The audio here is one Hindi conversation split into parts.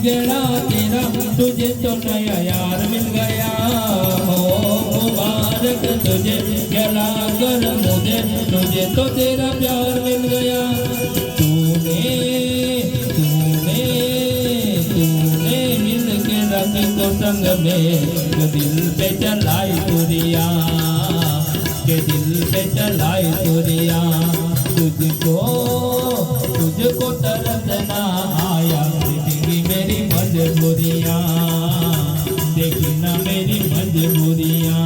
बेड़ा तेरा, तुझे तो नया यार मिल गया हो। मुबारक तुझे गला कर मुझे, तुझे तो तेरा प्यार मिल गया। तूने तूने तूने मिल के रखी तो संग में, जो दिल पे चलाई तुरिया, के दिल पे चलाई तुरिया। तुझको तरस ना आया, देखी मेरी मजबूरियाँ, देखी ना मेरी मजबूरियाँ।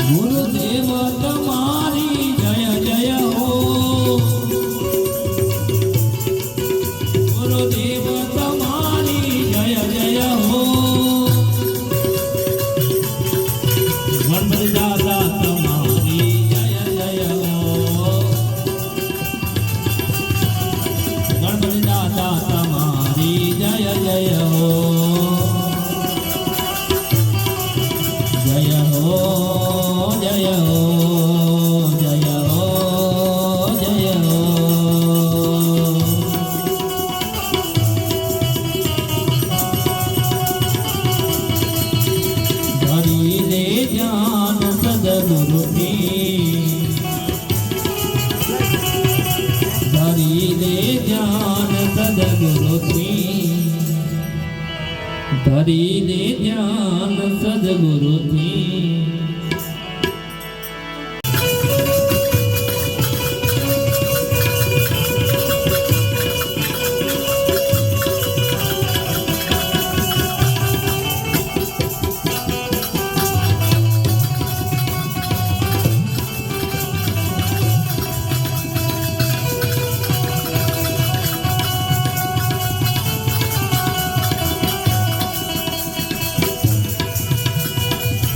गुरुदेव तुम्हारी जय जय हो, गुरुदेव तुम्हारी जय जय हो। गणपति दादा तुम्हारी जय जय हो, गणपति दादा तुम्हारी जय जय हो, जय हो जय हो जय हो जय हो। धरी ले जान सदगुरु की, धरी ले जान सदगुरु की, धरी ले जान सदगुरु की।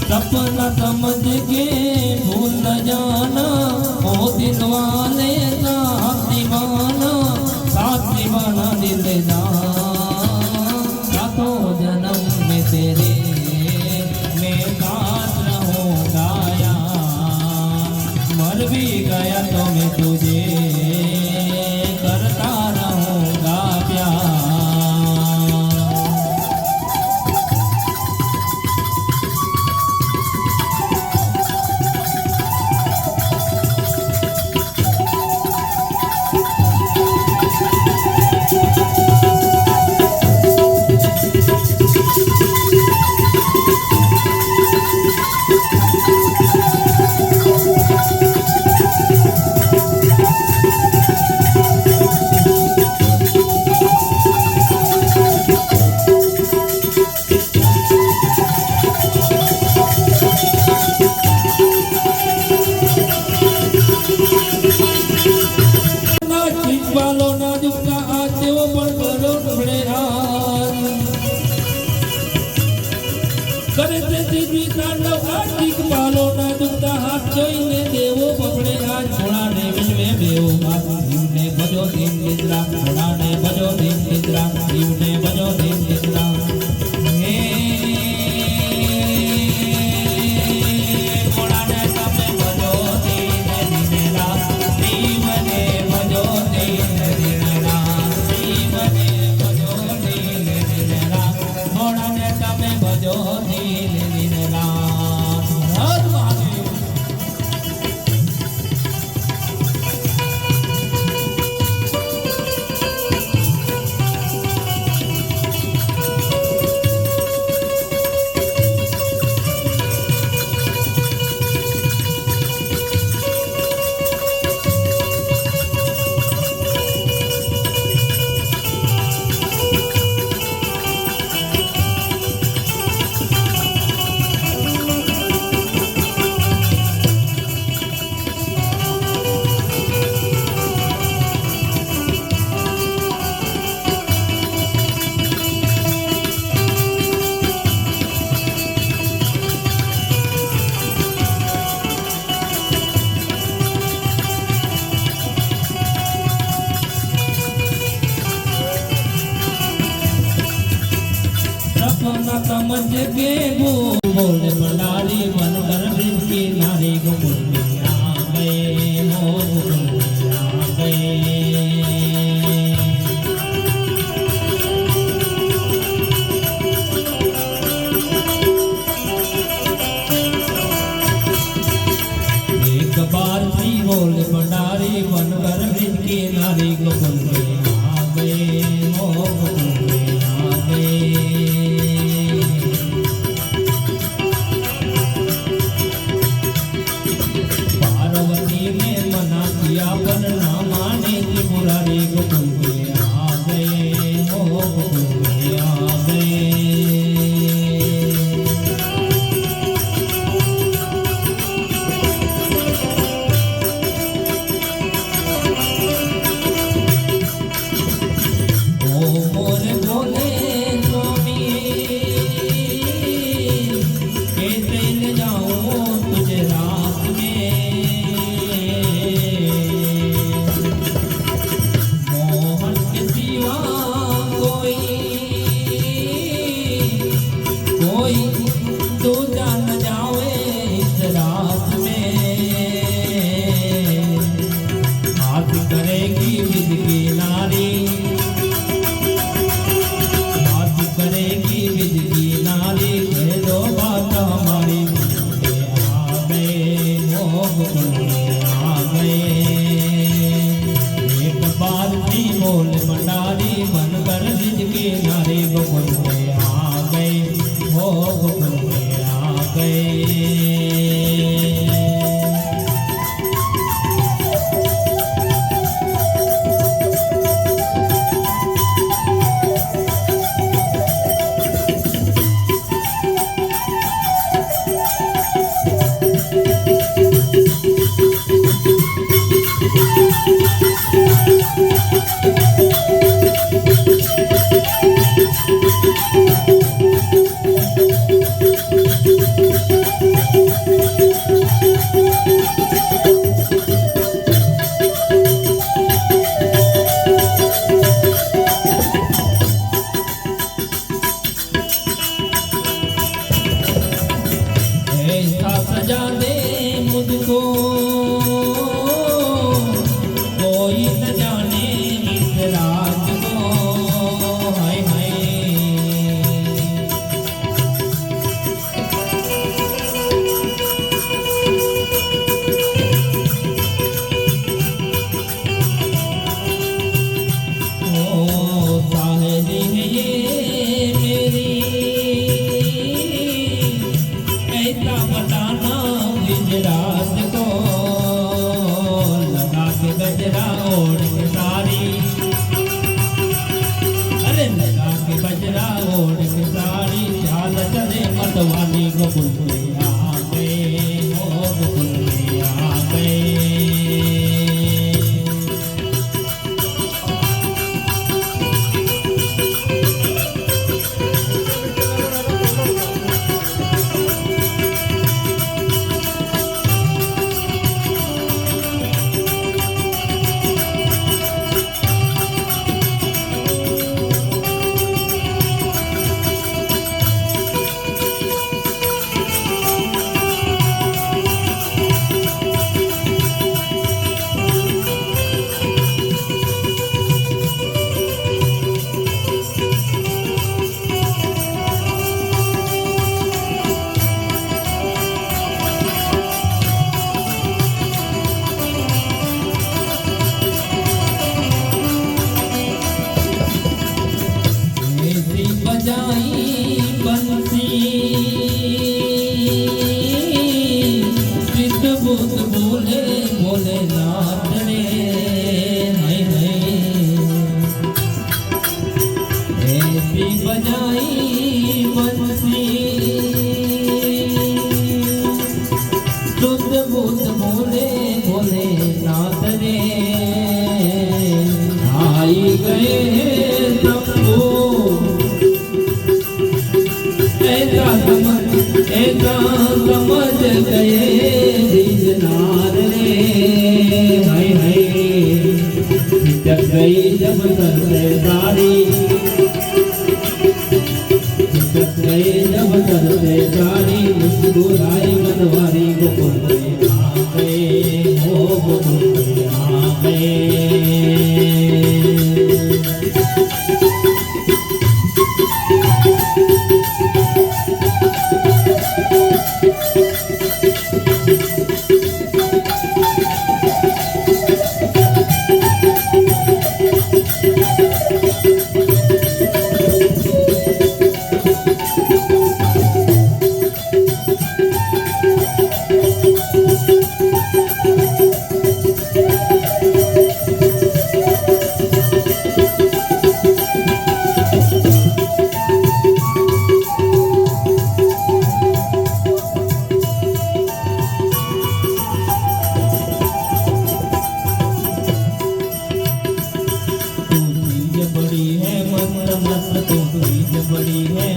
सपना समझ के भूल न जाना, ओ दिल वाले साथ निभाना, साथ निभाना दिलदार। सातों जन्म में तेरे मैं साथ रहूँगा यार, मर भी गया तो मैं तुझे करता रहूँगा प्यार। करे તેથી વિતાંડવ કાર્તિક પાલો ના દુખતા હાથ જોઈને દેવો પકડે આ ઘોડાને વિશ્વે બેવો માત જીવને ભજો દિન નિદ્રા, ઘોડાને ભજો દિન નિદ્રા, જીવને ભજો દિન નિદ્રા। હે ઘોડાને તમે ભજો દિન નિદ્રા, જીવને ભજો દિન નિદ્રા, જીવને ભજો દિન નિદ્રા, ઘોડાને તમે ભજો દિન નિદ્રા। હર મહાદેવ। सोना समझ के बोल भंडारी मन कर ब्रिज की नारी गोकुल में आ गए हो गोकुल में आ गए। एक बार श्री बोल भंडारी मन कर ब्रिज की नारी गोकुल में आ गए हो गोकुल में आ गए। पर ना माने कि मुरारी गोकुल में आ गए हो गोकुल में आ गए। ओ मोरे भोले स्वामी कैसे ले जाऊं तुझे रात में। तो जान जावे इस रात में हाथ करेगी विध की नारी हाथ करेगी विध की नारी कह दो बात हमारी आ गए हो गोकुल में आ गए। एक बार भी बोल भंडारी मन कर ब्रिज की नारी गोकुल में आ गए हो गोकुल में आ गए। ऐसा सजा दे मुझको कोई न जाने इस रात को। हाय हाय ओ साहेली है ये मेरी ऐसा बताना गुजरात को। लगा के गजरा ओढ़ के साड़ी अरे लगा के गजरा ओढ़ के साड़ी चाल चले मतवाली गोकुल में आ गए हो गोकुल में आ गए। बजाई बंसी चित बुत बोले बोले नाथ रे। हाय हाय ऐसी बजाई बंसी चित बुत बोले बोले नाथ रे। आई गए ऐसा समझ गए दीजनार रे। हाय हाय जग गई जब सर से साड़ी जग गए जब तरसे जारी मुस्कुराए मनवारी गोकुल में आ गए हो गोकुल में आ गए। बड़ी है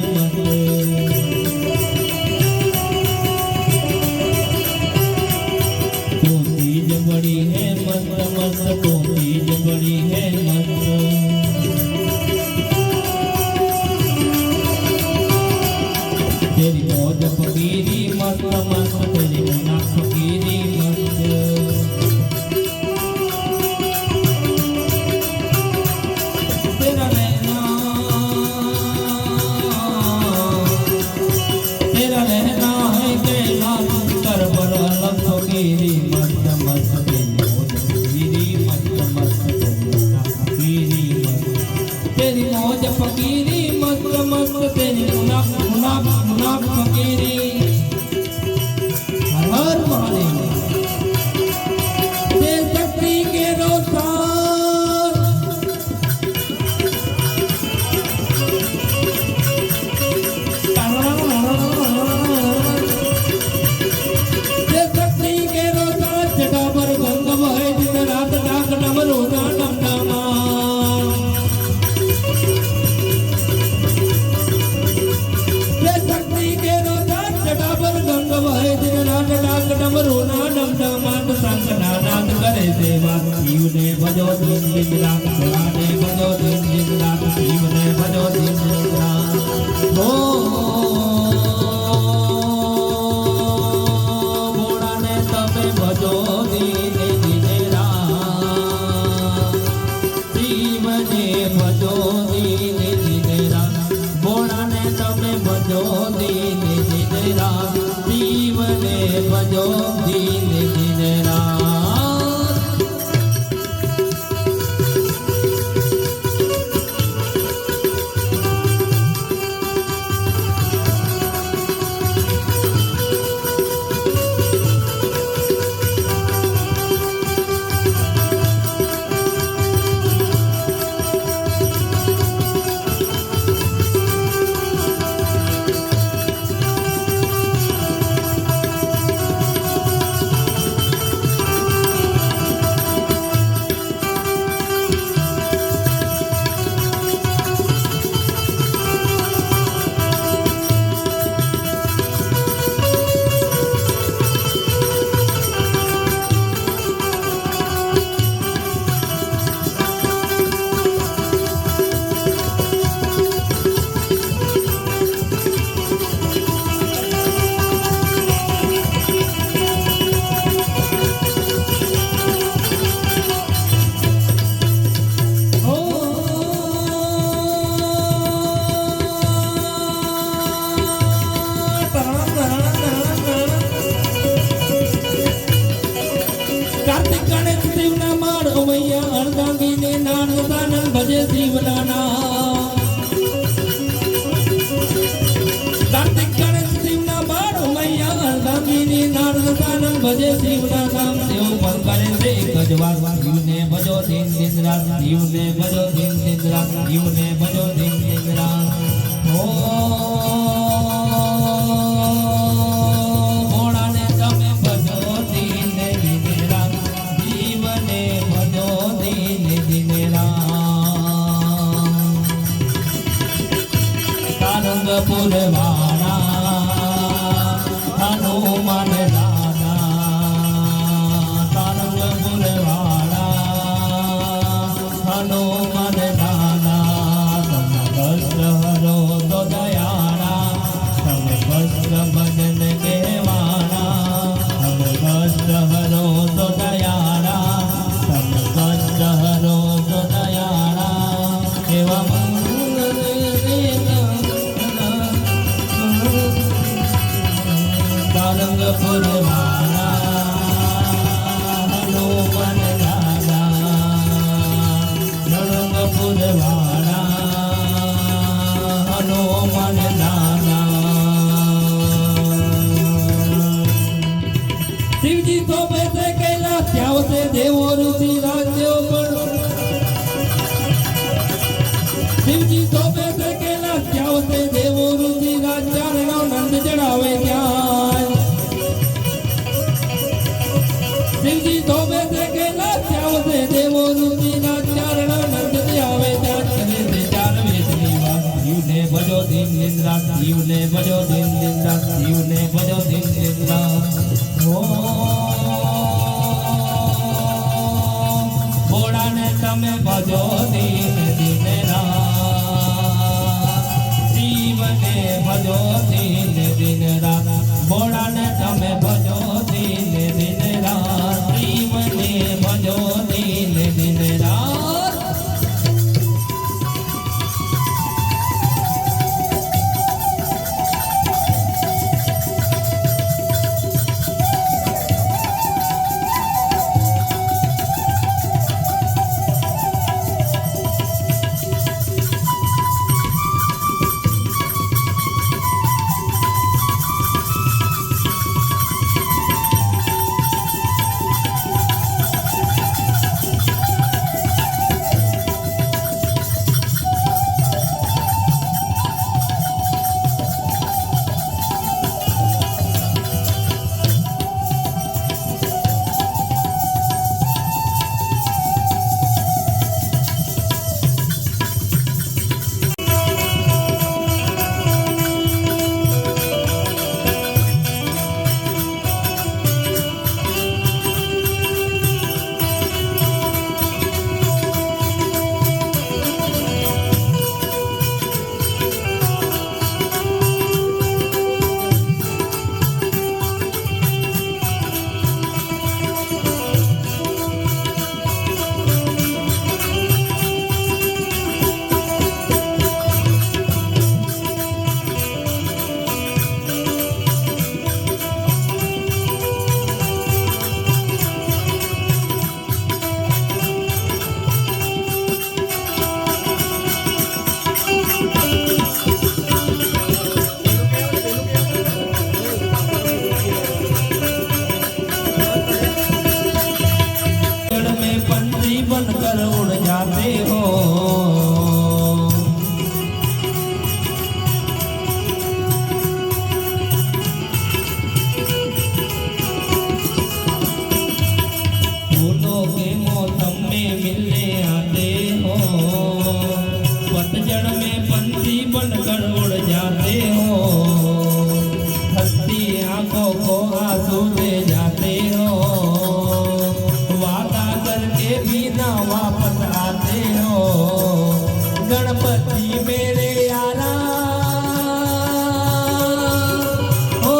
तो चीज बड़ी है मस्त मस्त तो चीज बड़ी है मस्त। तेरी मौज फकीरी मस्त मस्त तेरी मुना फकीरी मस्त। तेरा रहना है केला कर बर अलग फकीरी मस्त मस्त तेरी मौज फकीरी मस्त मस्त तेरी मस्त। तेरी मौज फकीरी मस्त मस्त तेरी मुना मुना मुना फकीरी। हर हर महादेव। देव शक्ति के रोसान करे सेवा शिव ने भजो दिन दिन रात भोला ने भजो दिन दिन रात शिव ने भजो दिन दिन रात। भोला ने तमे भजो दिन दिन रात शिव ने भजो दिन दिन रात। भोला ने तमे भजो दिन दिन रात शिव ने भजो दिन दिन रात। कार्तिक गणेश शिव ना मारो मैया अर्धांगी ने नान दानन भजे शिव नाना। कार्तिक गणेश शिव ना मारो मैया अर्धांगी ने नान दानन भजे शिव नाना। देव पर करे से गजवास शिव ने भजो दिन दिन रात शिव ने भजो दिन दिन रात शिव ने भजो दिन दिन रात। भोला ने तमे भजो दिन दिन रात शिव ने भजो दिन दिन रात। तारंगपुर वाला हनुमान दादा तारंगपुर वाला हनुमान दादा। कष्ट हरो तो दयारा शिवजी तो बैठे कैलाश त्याव से देवो ऋषि राज्यो पण शिवजी तो बैठे कैलाश त्याव से देवो ऋषि राज्यारणो नंद चढ़ावे त्याय शिवजी तो बैठे कैलाश त्याव से देवो ऋषि राज्यारणो नंद चढ़ावे त्याय करे से चार वेदनी वास शिव ने भजो दिन दिन रात शिव ने भजो दिन दिन रात शिव ने भजो दिन दिन रात भोड़ा ने तमे भजो दिन दिन रात शिव ने भजो दिन दिन रात भोड़ा ने तमे भजो दिन दिन रात शिव ने भजो दिन दिन रात बनकर उड़ जाते हो फूलों के मौसम में मिलने आते हो पतझड़ में पंछी बनकर उड़ जाते हो हंसती आंखों को आंसू दे जाते हो भी ना वापस आते हो गणपति मेरे यारा हो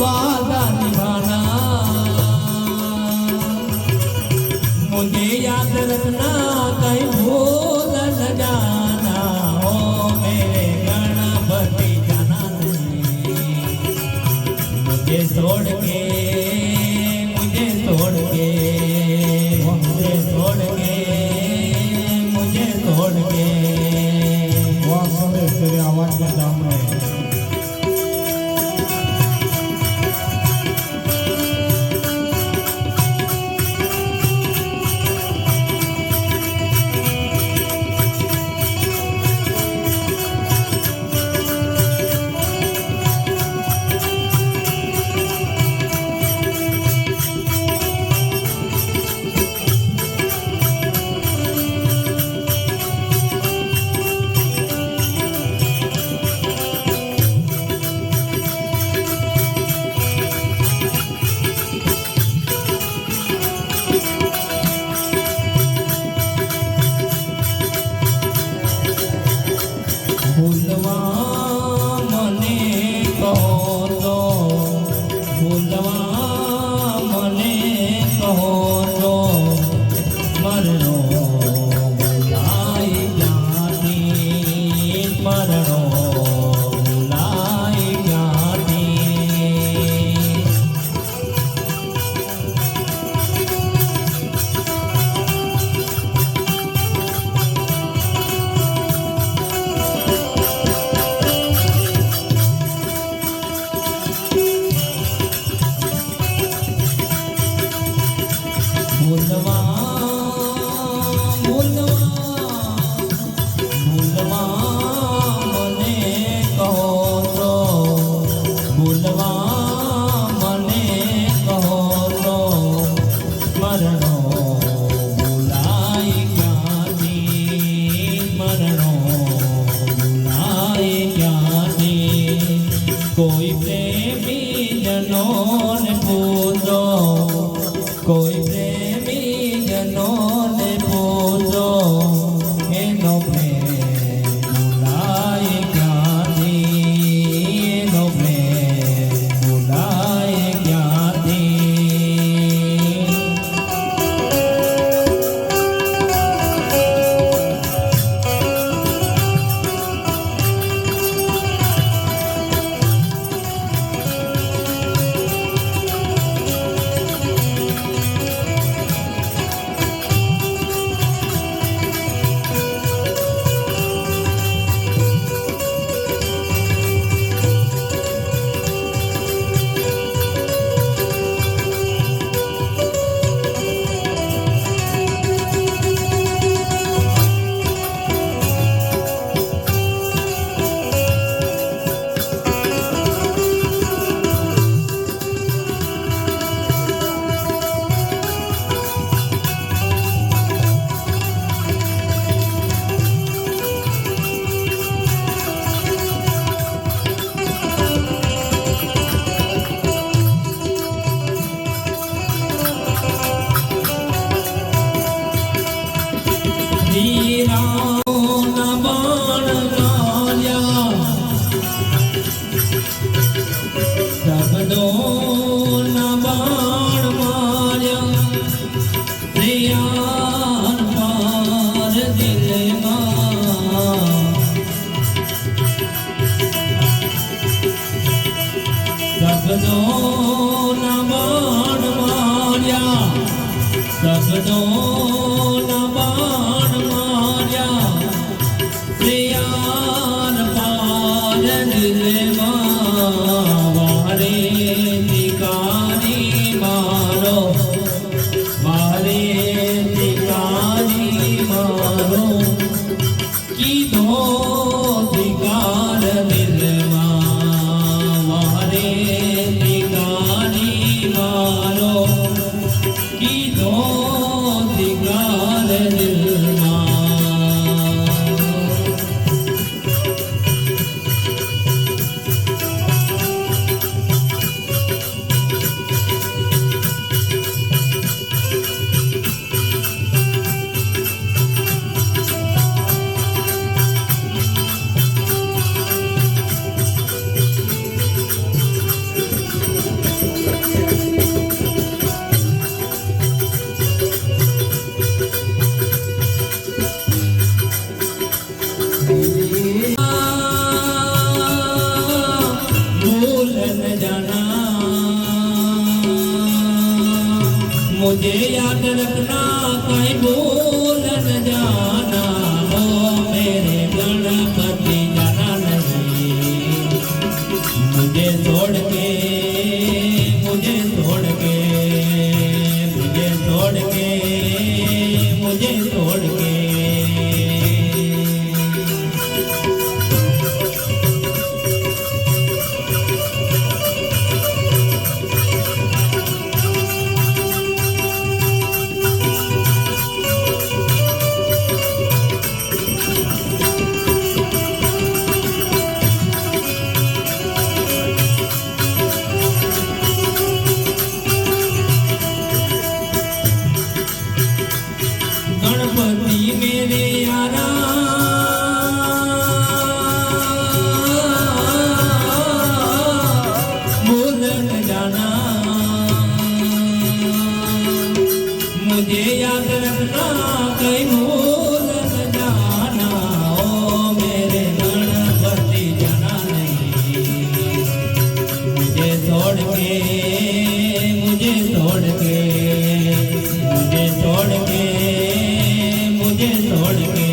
वादा निभाना मुझे याद रखना कहीं भूल न जाना हो मेरे गणपति जाना नहीं मुझे छोड़ के छोड़ के मुझे छोड़ के मुझे छोड़ के वह समय तेरे आवाज में दाम है भूलवा मने कहो तो भूलवा मने कहो तो मरणो भुलाई जाती मरणो भुलाई जाती માર્યા શબ્દોના બાણ માર્યા પ્રિયાન પાર દિલમાં શબ્દોના બાણ માર્યા શબ્દોના બાણ માર્યા પ્રિયાન પાર દિલમાં વારે ધિકારી મારો વારે ધિકારી મારો કીધો ધિકાર દિલમાં વારે ધિકારી મારો કીધો ધિકાર દિલમાં भूल न जाना मुझे याद रखना कहीं भूल न जाना हो मेरे गणपति जाना नहीं मुझे छोड़ के मुझे छोड़ के मुझे छोड़ के मुझे छोड़ के गणपति मेरे यारा भूल न जाना मुझे याद रखना कहीं भूल न जाना ओ मेरे गणपति जाना नहीं मुझे छोड़ के मुझे छोड़ के मुझे छोड़ के मुझे छोड़ के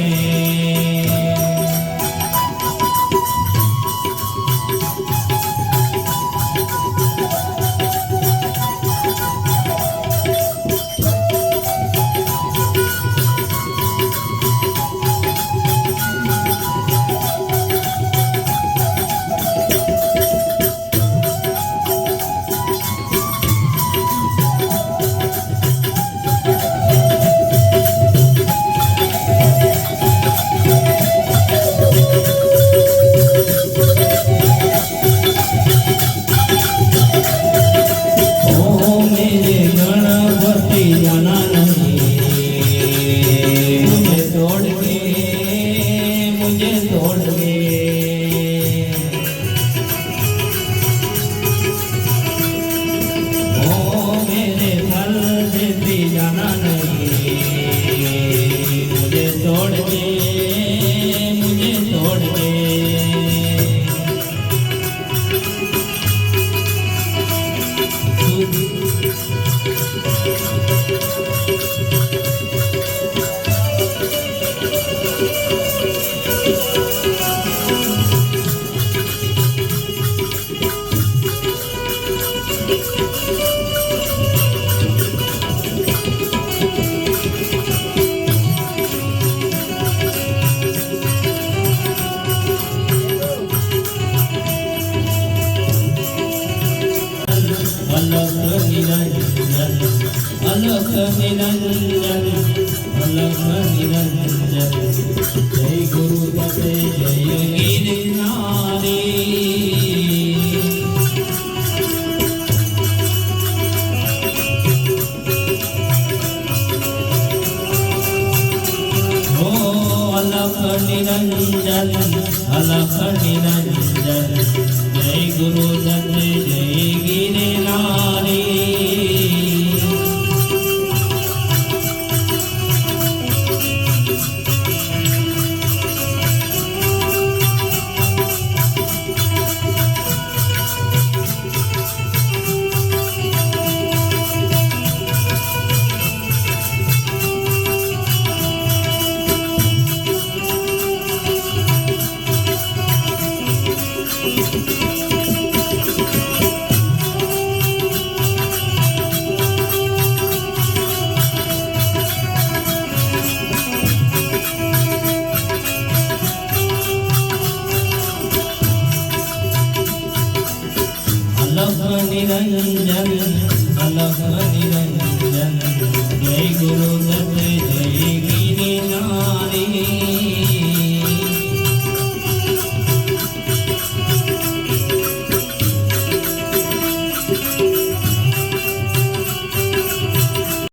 जाना नहीं मुझे छोड़ के मुझे छोड़ के ओ मेरे घर देती जाना नहीं मुझे छोड़ के मुझे छोड़ के अलख निरंजन अलख निरंजन जय गुरु दत्त जय गिरनारी हो अलख निरंजन अलख निरंजन जय गुरु दत्त जय गिरनारी अलख निरंजन जय गुरु दत्त